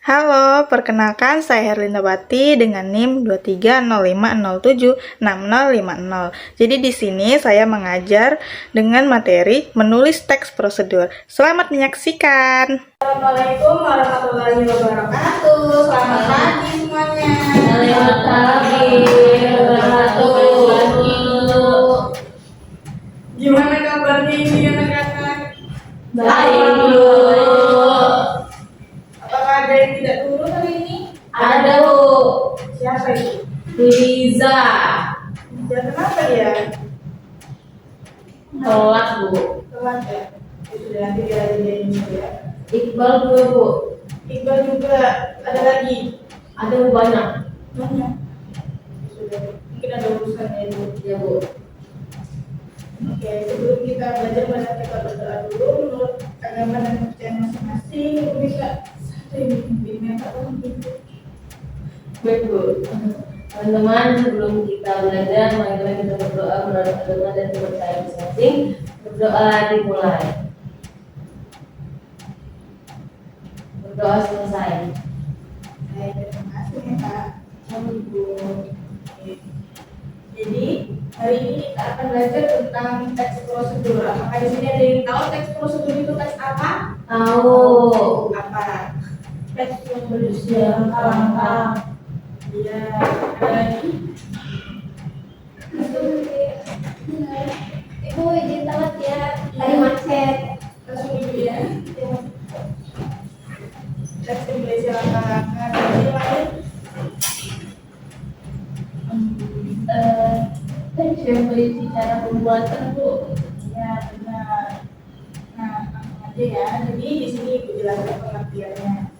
Halo, perkenalkan saya Herlinda Bati dengan NIM 2305076050. Jadi di sini saya mengajar dengan materi menulis teks prosedur. Selamat menyaksikan. Assalamualaikum warahmatullahi wabarakatuh. Selamat pagi semuanya. Selamat pagi. Gimana kabarnya ini anak-anak? Baik, Bu. Apakah ada yang tidak turun hari ini? Ada, Bu. Siapa itu? Liza. Ya, kenapa ya? Telat, Bu. Telat ya? Sudah nanti dia aja ya. Iqbal juga, Bu. Iqbal juga ada lagi. Ada, Bu, banyak. Banyak. Sudah. Mungkin ada urusan ya itu. Ya, Bu. Oke, sebelum kita belajar banyak kita berdoa dulu menurut agama dan kepercayaan masing-masing. Ibu bisa bimbing atau gitu. Baik, Bu. Teman-teman, sebelum kita belajar, mari kita berdoa menurut agama dan kepercayaan masing-masing. Berdoa dimulai. Berdoa selesai. Baik, terima kasih ya Kak. Amin, Bu. Oke. Jadi hari ini kita akan belajar tentang teks prosedur. Apakah di sini ada yang tahu teks prosedur itu teks apa? Tahu. Apa? Teks yang Berusia langkah. Iya. Ada lagi? Ibu izin telat ya, tadi macet. Langsung ibu ya. Teks yang berisi langkah-langkah. Jadi lain. Teks yang berisi cara pembuatan, Bu. Ya benar. Nah langsung aja ya. Jadi di sini ibu jelaskan pengertiannya.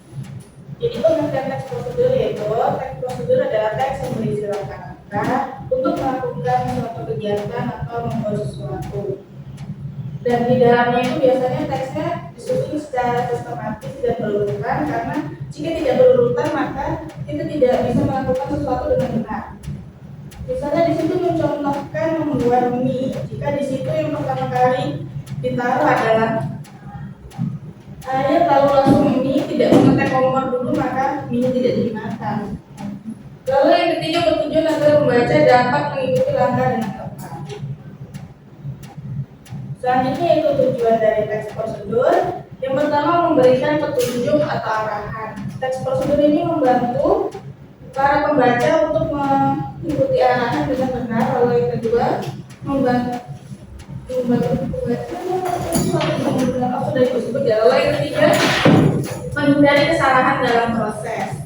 Jadi pengertian teks prosedur yaitu teks prosedur adalah teks yang berisi langkah-langkah untuk melakukan suatu kegiatan atau membuat sesuatu. Dan di dalamnya itu biasanya teksnya disusun secara sistematis dan berurutan karena jika tidak berurutan maka kita tidak bisa melakukan sesuatu dengan benar. Misalnya di situ mencontohkan membuat mie. Jika di situ yang pertama kali ditaruh adalah air lalu langsung mie, tidak mengetek kompor dulu maka mie tidak jadi matang. Lalu yang ketiga bertujuan agar membaca dapat mengikuti langkah dengan tepat. Selanjutnya itu tujuan dari teks prosedur. Yang pertama memberikan petunjuk atau arahan. Teks prosedur ini membantu para pembaca untuk mengikuti arahan dengan benar. Lalu yang kedua membantu Lalu yang ketiga menghindari kesalahan dalam proses.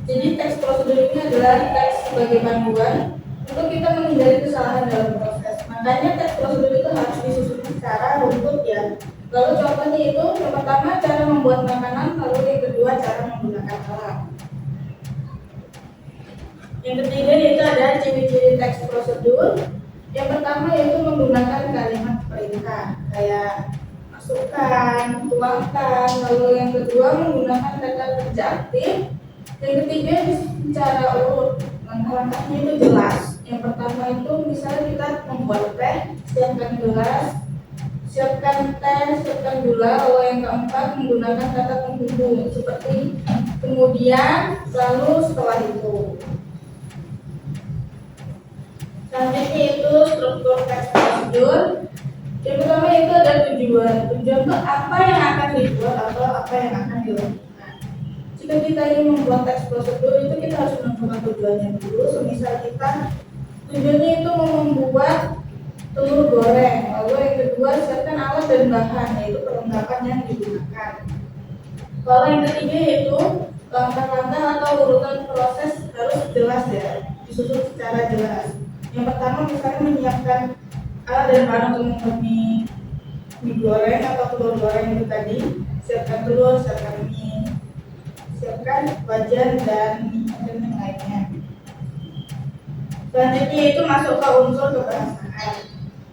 Jadi teks prosedur ini adalah teks sebagai panduan untuk kita menghindari kesalahan dalam proses. Makanya teks prosedur itu harus disusun secara runtut ya. Lalu contohnya itu yang pertama cara membuat makanan, lalu yang kedua cara menggunakan alat. Yang ketiga yaitu ada ciri-ciri teks prosedur. Yang pertama yaitu menggunakan kalimat perintah kayak masukkan, tuangkan. Lalu yang kedua menggunakan kata kerja aktif. Yang ketiga secara urut, langkah-langkahnya itu jelas. Yang pertama itu misalnya kita membuat teh, siapkan gelas, siapkan teh, siapkan gula. Lalu yang keempat menggunakan kata penghubung seperti kemudian, lalu, setelah itu. Selanjutnya itu struktur teks prosedur. Yang pertama itu ada tujuan. Tujuan itu apa yang akan dibuat atau apa yang akan dilakukan. Jika kita ingin membuat teks prosedur itu kita harus menentukan tujuannya dulu. Semisal kita tujuannya itu mau membuat telur goreng. Lalu yang kedua siapkan alat dan bahan yaitu perlengkapan yang digunakan. Lalu yang ketiga yaitu langkah-langkah atau urutan proses harus jelas ya, disusun secara jelas. Yang pertama misalnya menyiapkan alat dan bahan untuk membuat mie goreng atau telur goreng itu tadi. Siapkan telur, siapkan mie, siapkan wajan dan yang lainnya. Selanjutnya itu masuk ke unsur kebahasaan.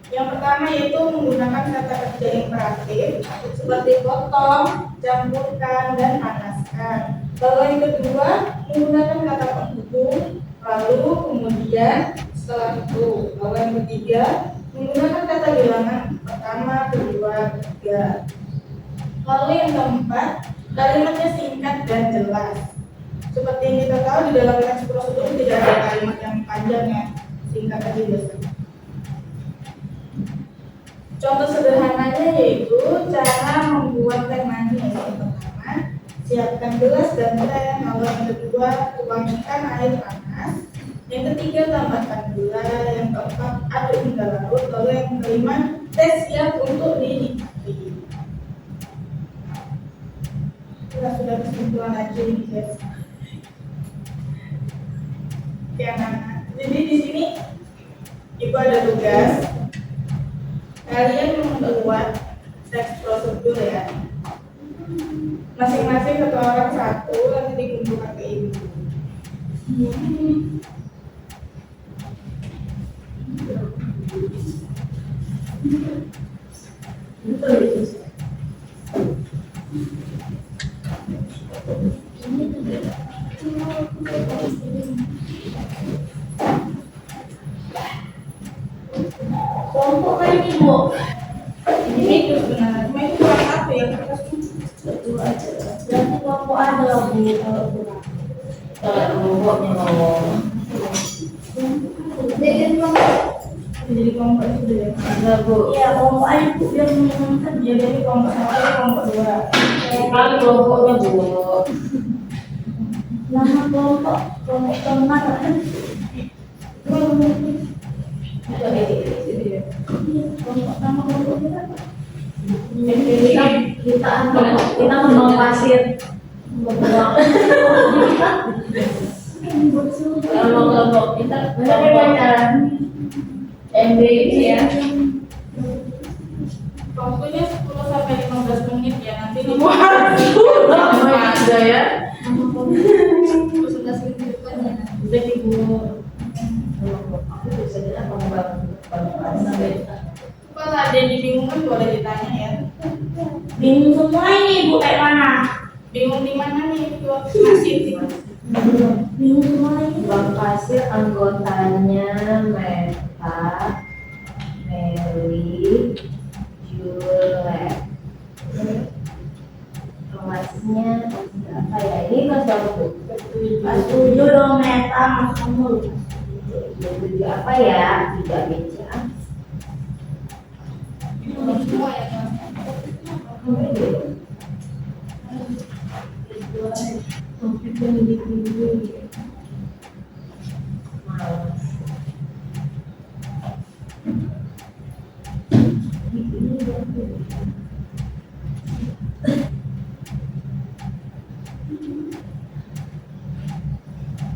Yang pertama yaitu menggunakan kata kerja imperatif seperti potong, campurkan, dan panaskan. Lalu yang kedua menggunakan kata penghubung, lalu kemudian, setelah itu. Lalu yang ketiga menggunakan kata bilangan pertama, kedua, ketiga. Lalu yang keempat Kalimatnya singkat dan jelas. Seperti yang kita tahu di dalam teks prosedur tidak ada kalimat yang panjang ya, singkat aja biasanya. Contoh sederhananya yaitu cara membuat teh manis. Yang pertama, siapkan gelas dan teh. Lalu yang kedua, tuangkan air panas. Yang ketiga, tambahkan gula. Yang keempat, aduk hingga larut. Lalu yang kelima, teh siap untuk dinikmati. Kita sudah kesimpulan aja nih guys. Oke, anak-anak. Jadi di sini ibu ada tugas. Kalian membuat teks prosedur ya. Masing-masing satu orang satu, nanti dikumpulkan ke ibu. Kelompok kan ini bu. Ini itu sebenarnya, cuma itu kurang satu ya. Satu aja. Berarti kelompok ada bu. Kalau kelompoknya mau Jadi kelompok. Jadi kelompok itu deh. ada bu. Iya kelompok aja bu biar menyenangkan. Ya jadi kelompok satu, kelompok dua. Kali kelompoknya bu. Nama kelompok teman kan. Kelompok nama kelompok kita. Kita membawa pasir. Kalau kelompok kita Benar pacaran. MBI ya. Waktunya 10 sampai 15 menit ya, nanti di Ada ya. sudah sedikit depannya. Udah ibu. Aku bisa jadi apa Kalau ada yang dibingungkan boleh ditanya ya. Bingung semua ini bu kayak mana? Bingung di mana nih? Masih Bingung semua ini. Bang Pasir anggotanya Meta, Meli, Juliet. Kelasnya apa ya? Ini kelas berapa bu? Pas 7 dong meta mas kamu. Jadi apa ya? Tidak meja. semua ya Mas. Topik yang dipilih. Malas.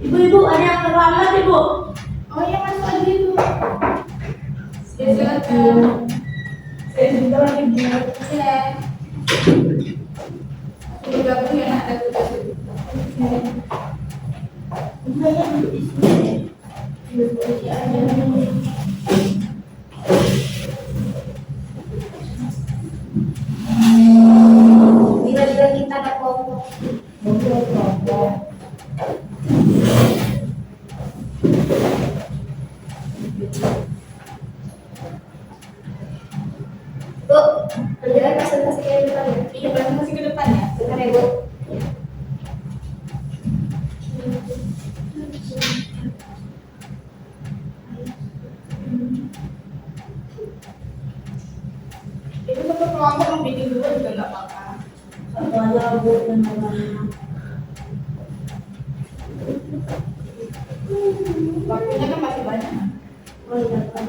Ibu-ibu ada yang terlambat ibu. Oh iya masuk aja itu. Ya silakan. Saya sebentar lagi buat ya. Aku bergabung ya, ada tugas itu. Saya duduk di sini. Duduk di aja. Bila-bila kita ada kelompok. Bu, lanjutkan presentasi ke depan ya. Iya, presentasi ke depan ya. Bentar ya, Bu. Itu satu kelompok mau bikin dua juga nggak apa-apa. Satu aja, Bu, yang mana. Waktunya kan masih banyak. Oh iya, Pak.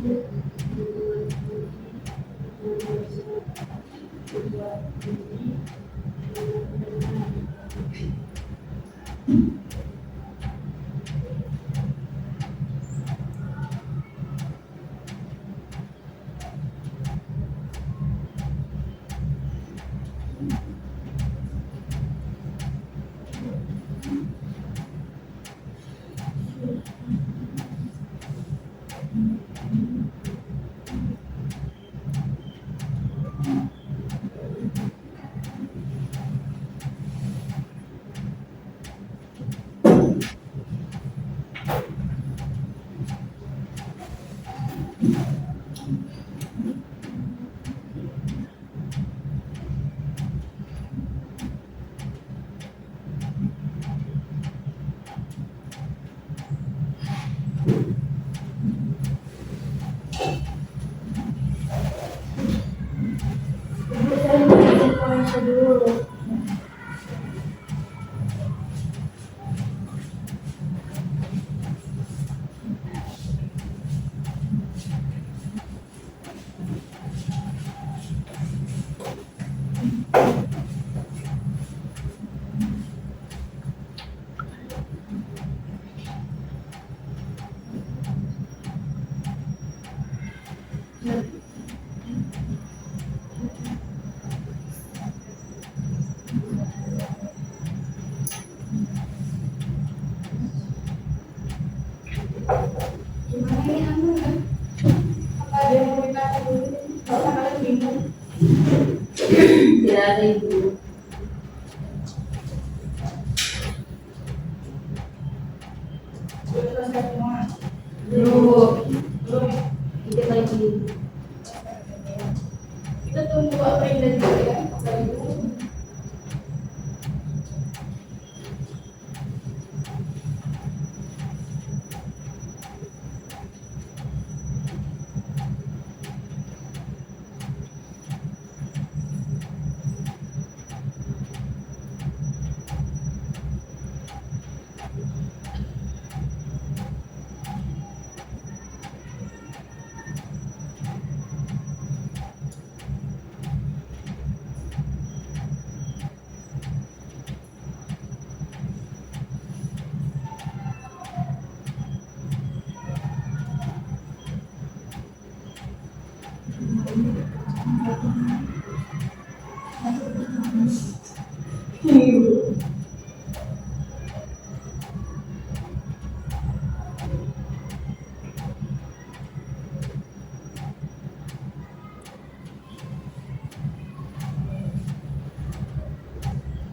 Ibu saya mau puasa dulu. Gimana ini kamu kan? Apa ada yang mau kita dulu? Kalau kalian bingung. Tidak ada ibu. Sudah selesai semua. Belum. Belum. Dikit lagi. Kita tunggu apa yang dari dulu ya? Dari dulu.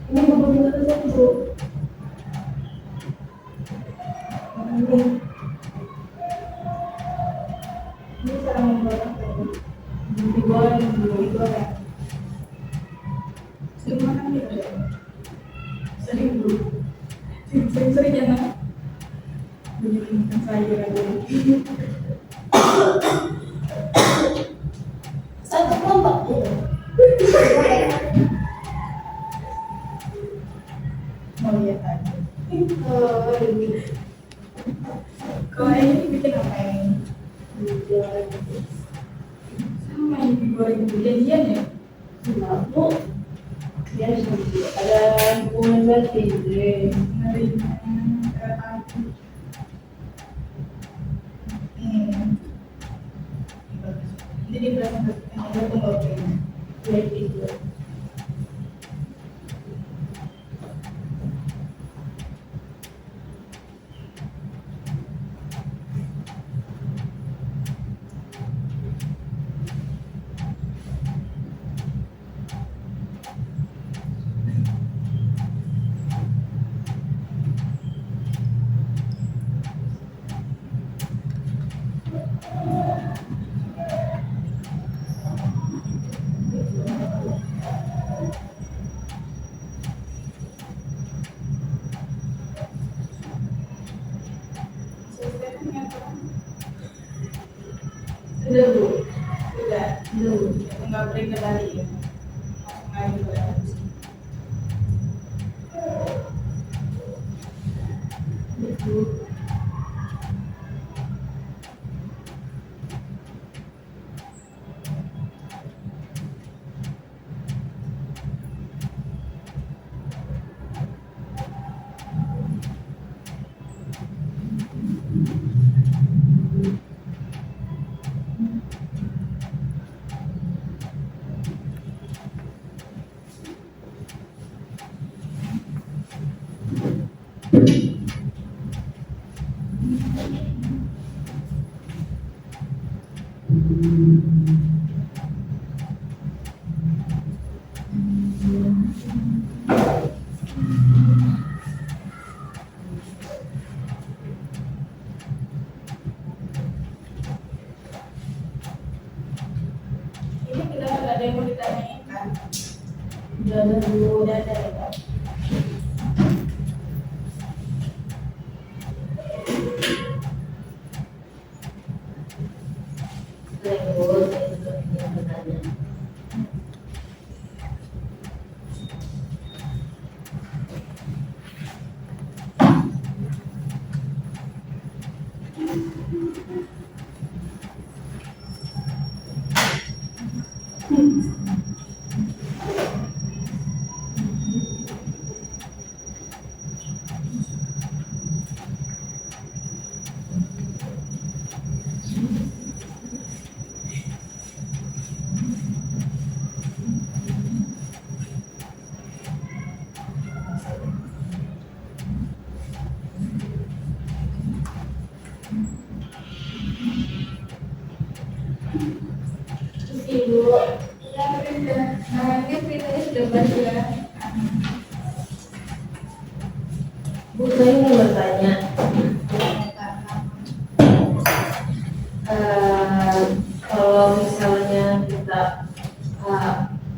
Ini belum kita Bu. Ini cara membuat digoreng dulu, digoreng. Sering makan gitu ya? Sering dulu. Sering ya nak? Banyak makan sayur aja. Satu kelompok gitu. Mau lihat aja. Kalau ini bikin apa ini? Sama ini digoreng dulu. Janjian ya? Aku biasa ada hubungan berarti. Dari kereta api. Jadi berapa ada pembawaan? Baik itu. Selesai kan ya? Sudah Bu. Sudah. Belum. Enggak break ke tadi ya? Langsung aja ke Betul. Ini kita nggak ada yang mau ditanyain kan? Udah ada dulu. Udah ada ya Kak? Terus saya juga punya pertanyaan. Terus Ibu, ya printer. Nah ini printernya sudah baru ya. Bu, saya ingin bertanya, kalau misalnya kita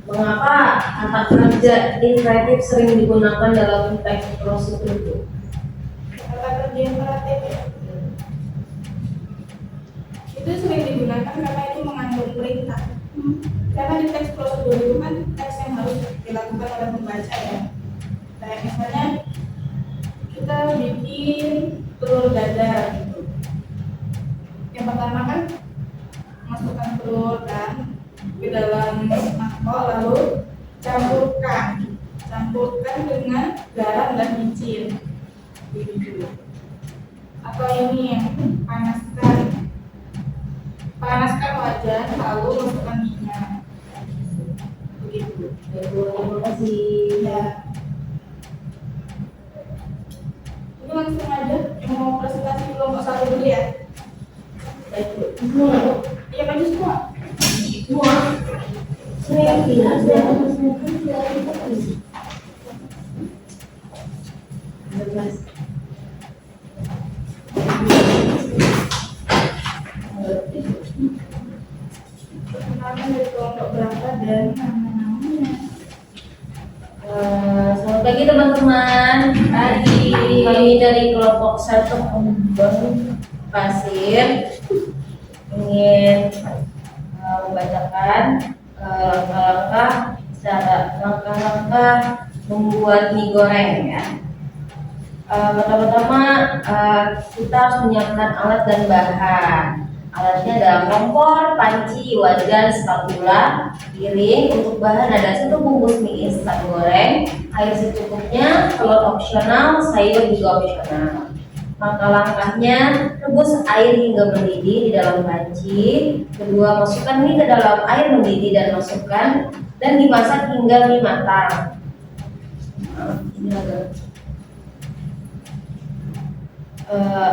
mengapa kata kerja imperatif sering digunakan dalam teks prosedur itu? Kata kerja imperatif ya. Itu sering digunakan karena itu mengandung perintah. Karena di teks prosedur itu kan teks yang harus dilakukan oleh pembaca ya. Kayak misalnya kita bikin telur dadar gitu. Yang pertama kan masukkan telur kan ke dalam mangkok lalu campurkan dengan garam dan micin gitu. Atau ini yang panaskan wajan lalu masukkan minyak begitu. Ya, Bu, terima kasih. Ya. Ini langsung aja yang mau presentasi kelompok satu dulu ya. Baik, Bu. Semua, Bu. Iya maju semua. Semua. Saya tidak ada. Belas. Perkenalkan dari kelompok berapa dan nama-namanya. Selamat pagi teman-teman. Kami dari kelompok 1 Kembang Pasir ingin membacakan langkah-langkah membuat mie goreng ya. Pertama-tama kita harus menyiapkan alat dan bahan. Alatnya adalah kompor, panci, wajan, spatula, piring. Untuk bahan ada 1 bungkus mie instan goreng, air secukupnya, telur opsional, sayur juga opsional. Maka langkahnya, rebus air hingga mendidih di dalam panci. Kedua, masukkan mie ke dalam air mendidih dan masukkan dan dimasak hingga mie matang. Ini agak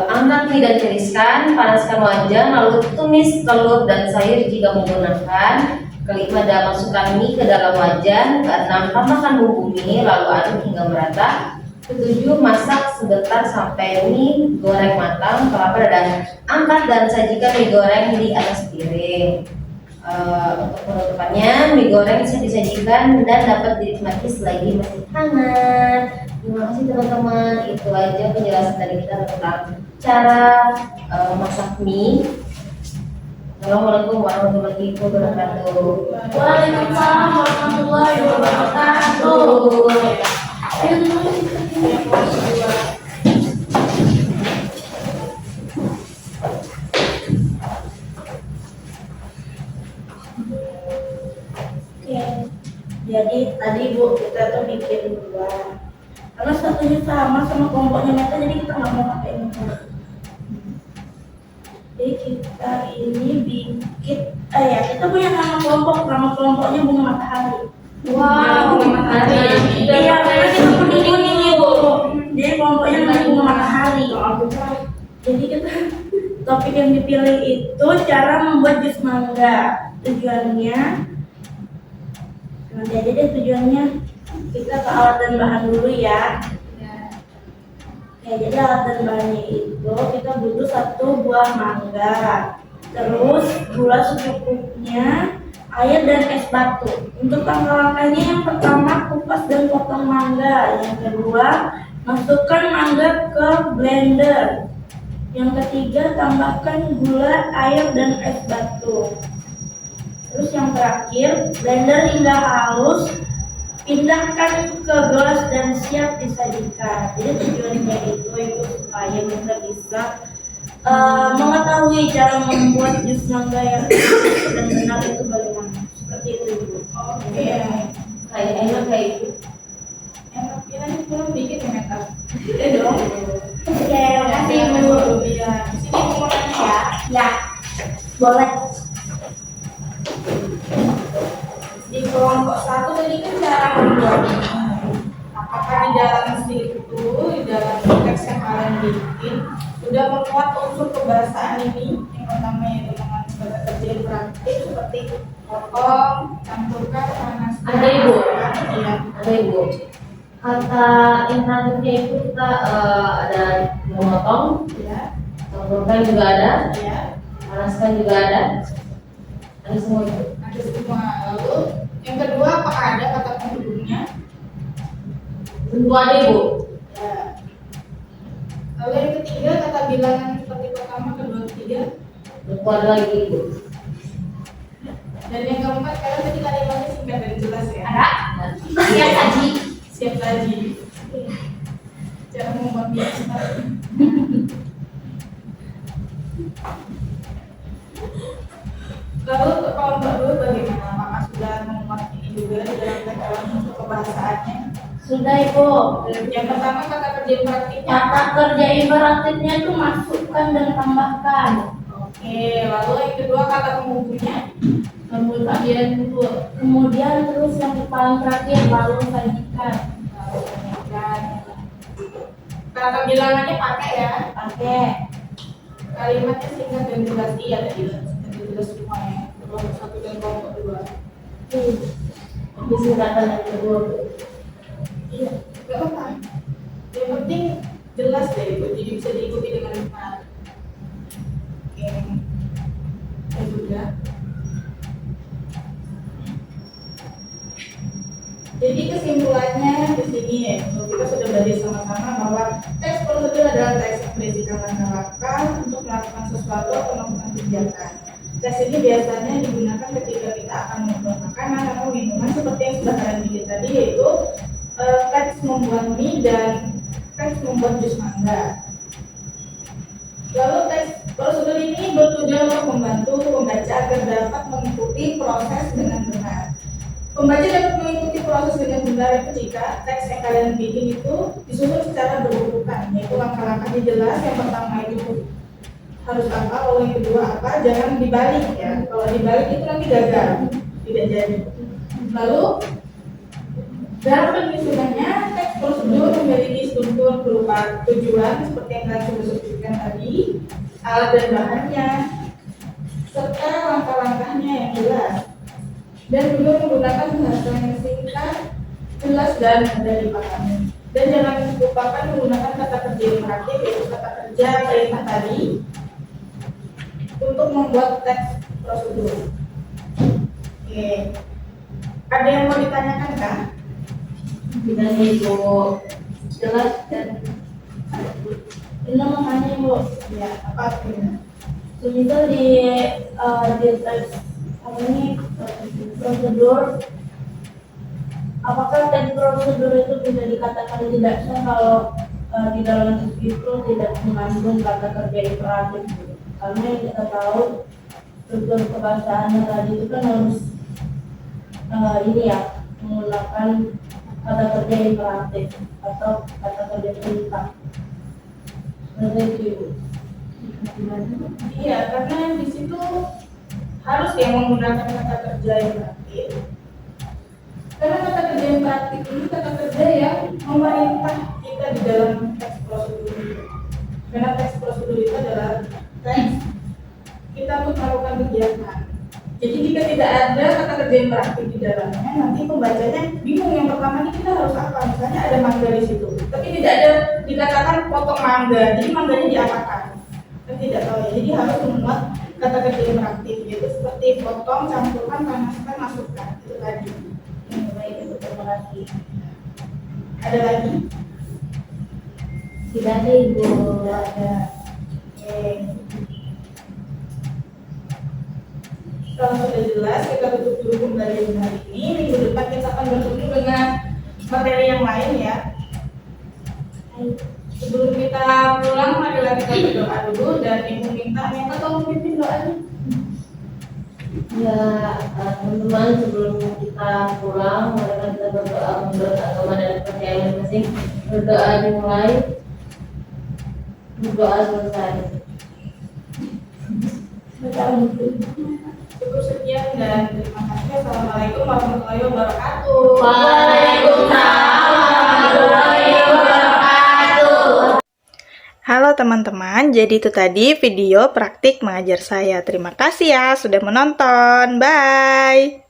angkat mie dan tiriskan, panaskan wajan, lalu tumis telur dan sayur jika menggunakan. Kelima, masukkan mie ke dalam wajan. Keenam, tambahkan bumbu mie, lalu aduk hingga merata. Ketujuh, masak sebentar sampai mie goreng matang. Kelapa, dan angkat dan sajikan mie goreng di atas piring. Untuk penutupannya, mie goreng bisa disajikan dan dapat dinikmati selagi masih hangat. Terima kasih teman-teman, itu aja penjelasan dari kita tentang cara masak mie. Assalamualaikum warahmatullahi wabarakatuh. Waalaikumsalam warahmatullahi wabarakatuh. Oke, jadi tadi Bu kita tuh bikin dua. Karena satunya sama kelompoknya Meta, jadi kita nggak mau pakai ini. Jadi kita ini bikin, ya kita punya nama kelompoknya bunga matahari. Wow, bunga matahari. Iya, karena kita punya ini Bu. Jadi kelompoknya namanya bunga matahari. Jadi kita topik yang dipilih itu cara membuat jus mangga. Tujuannya nanti aja deh tujuannya. Kita ke alat dan bahan dulu ya. Ya, jadi alat dan bahannya itu kita butuh 1 buah mangga, terus gula secukupnya, air dan es batu. Untuk langkah-langkahnya yang pertama kupas dan potong mangga, yang kedua masukkan mangga ke blender, yang ketiga tambahkan gula, air dan es batu. Terus yang terakhir blender hingga halus, pindahkan ke gelas dan siap disajikan. Jadi tujuannya itu supaya kita bisa mengetahui cara membuat jus mangga yang benar itu bagaimana. Seperti itu Bu. Oke. Kayak enak kayak itu. Yang kira kurang dikit ya Meta. Dong. Oke, makasih Bu. Iya. Sini mau nanya ya. Ya, boleh. Di kelompok 1 tadi kan cara membuatnya. Apakah di dalam situ, di dalam teks yang kalian bikin sudah memuat unsur kebahasaan ini? Yang pertama yaitu mengenai kata kerja yang praktik seperti potong, campurkan, panaskan. Ada Ibu. Iya. Ada Ibu. Kata imperatifnya itu kita ada memotong, Iya. campurkan juga ada, Iya. panaskan juga ada semua itu. Ada semua. Lalu yang kedua apakah ada kata penghubungnya? Tentu ada Ibu. Ya. Lalu yang ketiga kata bilangan seperti pertama, kedua, ketiga. Tentu ada lagi Ibu. Dan yang keempat kalian tadi kalimatnya singkat dan jelas ya. Ada. Siap saji. Siap saji. Cara membuat biasa. Lalu untuk kelompok 2 bagaimana? Apakah sudah memuat ini juga di dalam teks untuk kebahasaannya? Sudah Ibu. Yang pertama kata kerja praktiknya. Kata kerja imperatifnya itu masukkan dan tambahkan. Oke, lalu yang kedua kata penghubungnya. Kemudian kemudian terus yang paling terakhir lalu sajikan. Lalu sajikan. Kata bilangannya pakai ya. Pakai. Kalimatnya singkat dan jelas. Iya tadi jelas semuanya. Kelompok 1 dan kelompok 2. Ini singkatan yang kedua. Iya, nggak apa-apa. Yang penting jelas deh, itu jadi bisa diikuti dengan cepat. Oke, saya juga. Jadi kesimpulannya di sini ya, kita sudah belajar sama-sama bahwa teks prosedur adalah teks yang berisikan langkah-langkah untuk melakukan sesuatu atau melakukan kegiatan. Teks ini biasanya digunakan ketika kita akan membuat makanan atau minuman seperti yang sudah kalian bikin tadi, yaitu teks membuat mie dan teks membuat jus mangga. Lalu teks prosedur ini bertujuan untuk membantu pembaca agar dapat mengikuti proses dengan benar. Pembaca dapat mengikuti proses dengan benar itu jika teks yang kalian bikin itu disusun secara berurutan, yaitu langkah-langkahnya jelas. Yang pertama itu harus apa, lalu yang kedua apa, jangan dibalik ya. Kalau dibalik itu nanti gagal, tidak jadi. Lalu dalam penyusunannya, teks prosedur memiliki struktur berupa tujuan seperti yang kalian sudah sebutkan tadi, alat dan bahannya, serta langkah-langkahnya yang jelas. Dan juga menggunakan bahasa yang singkat, jelas dan mudah dipahami. Dan jangan lupakan menggunakan kata kerja yang praktik, yaitu kata kerja perintah tadi, untuk membuat teks prosedur. Oke, ada yang mau ditanyakan kah? Dan Ibu jelas dan Ini makanya Ibu. Ya, apa artinya? Semisal di teks apa ini prosedur, apakah teks prosedur itu bisa dikatakan tidak sah kalau di dalam teks itu tidak mengandung kata kerja imperatif? Karena yang kita tahu struktur kebahasaannya tadi itu kan harus ini ya, menggunakan kata kerja imperatif atau kata kerja perintah. Seperti itu. Iya, karena di situ harus yang menggunakan kata kerja yang praktik. Karena kata kerja yang praktik ini kata kerja yang memerintah kita di dalam teks prosedur itu. Karena teks prosedur itu adalah teks kita untuk melakukan kegiatan. Jadi jika tidak ada kata kerja yang praktik di dalamnya, nanti pembacanya bingung yang pertama ini kita harus apa. Misalnya ada mangga di situ, tapi tidak ada dikatakan potong mangga, jadi mangganya diapakan? Kan tidak tahu ya. Jadi harus memuat kata kerja yang praktik, yaitu seperti potong, campurkan, panaskan, masukkan. Itu tadi. Baik, Ibu, terima kasih. Ada lagi? Tidak ada, Ibu. Ada. Oke. Kalau sudah jelas, kita tutup dulu pembelajaran hari ini. Minggu depan kita akan bertemu dengan materi yang lain ya. Sebelum kita pulang, marilah kita berdoa dulu dan Ibu minta tolong pimpin doanya. Ya, teman-teman, sebelum kita pulang, mari kita berdoa menurut agama dan percaya masing-masing. Berdoa dimulai, berdoa selesai. Cukup sekian dan terima kasih. Assalamualaikum warahmatullahi wabarakatuh. Waalaikumsalam warahmatullahi wabarakatuh. Halo teman-teman, jadi itu tadi video praktik mengajar saya. Terima kasih ya sudah menonton. Bye.